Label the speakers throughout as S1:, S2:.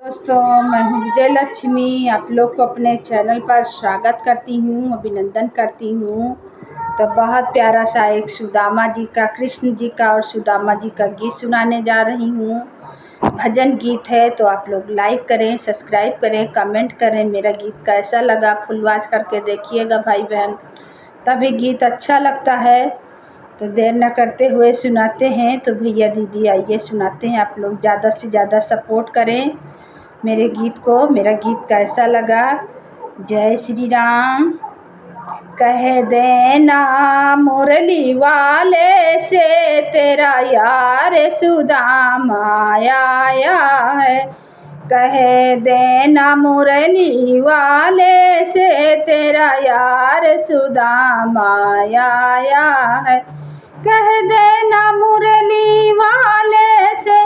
S1: दोस्तों, मैं हूँ विजय लक्ष्मी। आप लोग को अपने चैनल पर स्वागत करती हूँ, अभिनंदन करती हूँ। तो बहुत प्यारा सा एक सुदामा जी का, कृष्ण जी का और सुदामा जी का गीत सुनाने जा रही हूँ। भजन गीत है, तो आप लोग लाइक करें, सब्सक्राइब करें, कमेंट करें। मेरा गीत कैसा लगा फुल वॉच करके देखिएगा भाई बहन, तभी गीत अच्छा लगता है। तो देर न करते हुए सुनाते हैं। तो भैया दीदी आइए सुनाते हैं। आप लोग ज़्यादा से ज़्यादा सपोर्ट करें मेरे गीत को। मेरा गीत कैसा लगा? जय श्री राम। कह देना मुरली वाले से तेरा यार सुदामा आया है। कह देना मुरली वाले से तेरा यार सुदामा आया है। कह देना मुरली वाले से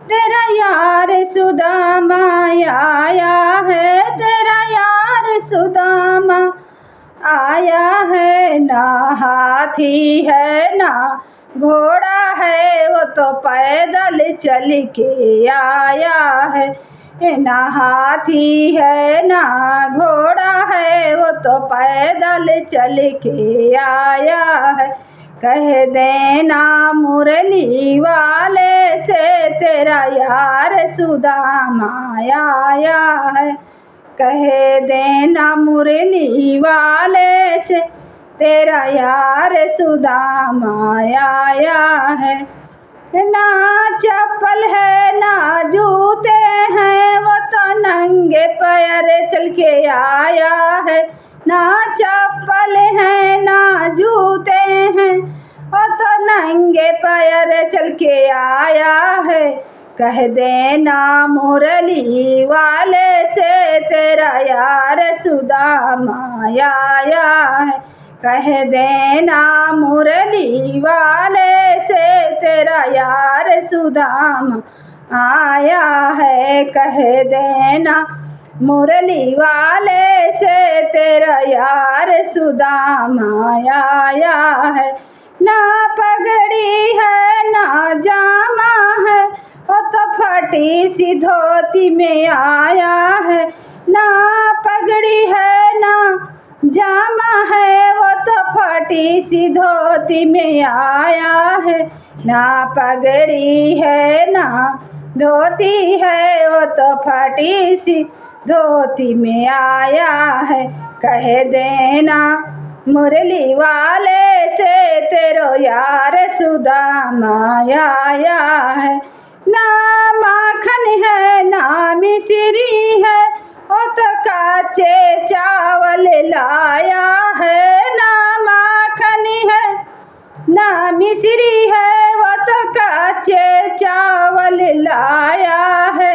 S1: तेरा यार सुदामा आया है। तेरा यार सुदामा आया है। ना हाथी है ना घोड़ा है, वो तो पैदल चल के आया है। ना हाथी है ना घोड़ा है, वो तो पैदल चल के आया है। कह देना मुरली वाले से तेरा यार सुदामा आया है। कह देना मुरली वाले से तेरा यार सुदामा आया है। ना चप्पल है ना जूते हैं, वो तो नंगे पैर चल के आया है। ना चप्पल है ना जूते हैं, वो तो नंगे पैर चल के आया है। कह देना मुरली वाले से तेरा यार सुदामा आया है। कह देना मुरली वाले से तेरा यार सुदामा आया है। कह देना मुरली वाले से तेरा यार सुदामा आया है। ना पगड़ी है ना जामा है, वो तो फटी सी धोती में आया है। ना पगड़ी है ना जामा है, वो तो फटी सी धोती में आया है। ना पगड़ी है ना धोती है, वो तो फटी सी धोती में आया है। कह देना मुरली वाले से तेरो यार सुदामा आया है। ना माखन है ना मिश्री है, वो तो काचे चावल लाया है। ना माखन है ना मिश्री है, वो तो काचे चावल लाया है।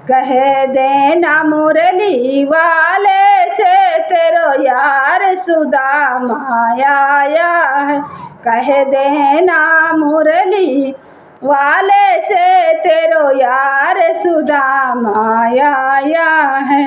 S1: कह देना मुरली वाले से तेरो यार सुदामा आया है। कह देना मुरली वाले से तेरो यार सुदामा आया है।